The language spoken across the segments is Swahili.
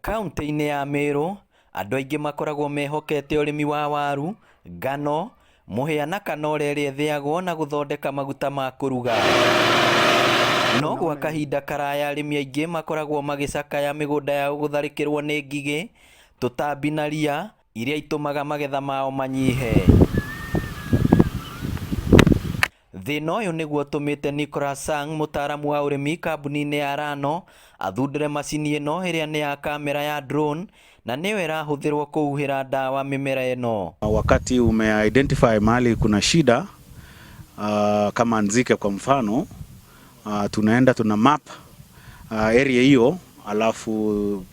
Kaunti-inĩ ya Meru, andũ aingĩ makoragwo mehokete ũrĩmi wa waru, ngano, mũhĩa na canola ĩrĩa ĩthĩagwo na gũthondeka maguta ma kũruga. No gwa kahinda karaya arĩmi aingĩ makoragwo magĩcakaya mĩgũnda yao gũtharĩkĩrwo nĩ ngigĩ, tũtambi na ria, iria itũmaga magetha mao manyihe. Thĩna ũyũ nĩguo ũtũmĩte Nicholas Sang, mũtaaramu wa ũrĩmi kambuni-inĩ ya Rano, athundũre macini ĩno ĩrĩa nĩ ya kamera ya drone, na nĩyo ĩrahũthĩrwo kũhuhĩra dawa mĩmera ĩno. Wakati umeidentify mahali kuna shida, kama nzige kwa mfano, tunaenda tuna map area hiyo, alafu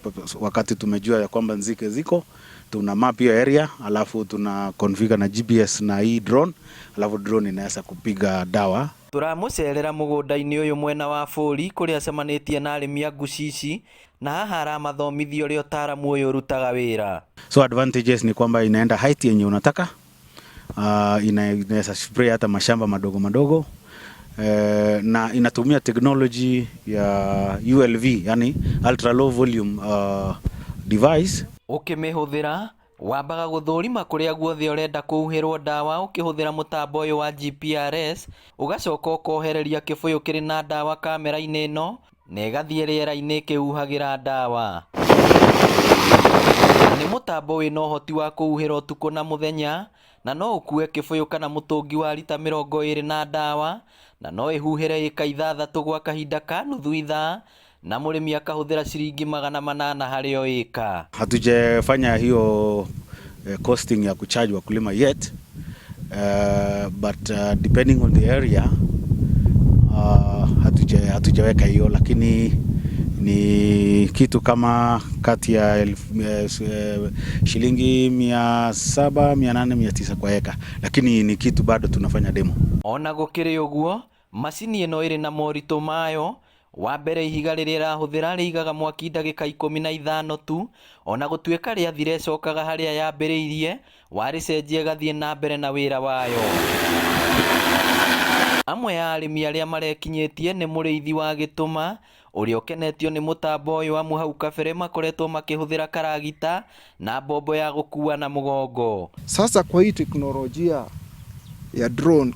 wakati tumejua ya kwamba nzige ziko, tuna map hiyo area, alafu tuna configure na GPS na hii drone, alafu drone inaweza kupiga dawa. Tũramũcerera mũgũnda-inĩ ũyũ mwena wa Bũri kũrĩa acemanĩtie na arĩmi a Gushishi, na haha aramathomithia ũrĩa ũtaaramu ũyũ ũrutaga wĩra. So advantages ni kwamba inaenda height yenye unataka, inaweza spray hata mashamba madogo madogo, na inatumia technology ya ULV, yani ultra low volume device. Ũkĩmĩhũthĩra, wambaga gũthũrima kũrĩa guothe ũrenda kũhuhĩrwo dawa ũkĩhũthĩra mũtambo ũyũ wa GPRS, ũgacoka ũkohereria kĩbũyũ kĩrĩ na dawa kamera-inĩ ĩno, na ĩgathiĩ rĩera-inĩ ĩkĩhuhagĩra dawa. Nĩ mũtambo wĩna ũhoti wa kũhuhĩra ũtukũ na mũthenya, na no ũkue kĩbũyũ kana mũtũngi wa lita 20 na dawa, na no ĩhuhĩre ĩka 6 gwa kahinda ka nuthu ithaa, na mũrĩmi akahũthĩra ciringi 800 harĩ o ĩka. Hatujafanya hiyo costing ya kucharge wakulima yet, but depending on the area, hatujaweka hiyo, lakini ni kitu kama kati ya shilingi 700, 800, 900 kwa eka, lakini ni kitu bado tunafanya demo. Ona gũkĩrĩ ũguo, macini ĩno ĩrĩ na moritũ mayo. Wa mbere, ihiga rĩrĩa ĩrahũthĩra rĩigaga mwaki ndagĩka 15 tu, ona gũtuĩka rĩathira ĩcokaga harĩa yambĩrĩirie, warĩcenjia ĩgathiĩ na mbere na wĩra wayo. Amwe ya arĩmi arĩa marekinyĩtie nĩ mũrĩithi wa Gĩtũma, ũrĩa ũkenetio nĩ mũtambo ũyũ, amwe hau kabere makoretwo makĩhũthĩra karagita na mbombo ya gũkua na mũgongo. Sasa kwa hii teknolojia ya drone,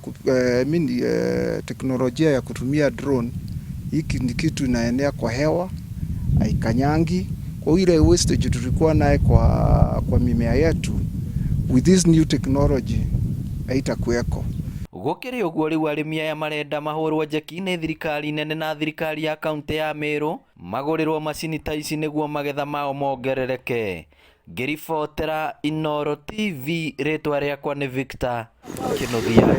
teknolojia ya kutumia drone, hiki ni kitu inaenea kwa hewa, haikanyangi. Kwa ile wastage tulikuwa naye kwa mimea yetu, with this new technology haitakuweko. Gũkĩrĩ ũguo, rĩu arĩmi aya marenda mahũrwo njeki nĩ thirikari nene na thirikari ya kaunti ya Meru, magũrĩrwo macini ta ici nĩguo magetha mao mongerereke. Ngĩribotera Inooro TV, rĩtwa rĩakwa nĩ Victor Kĩnuthia.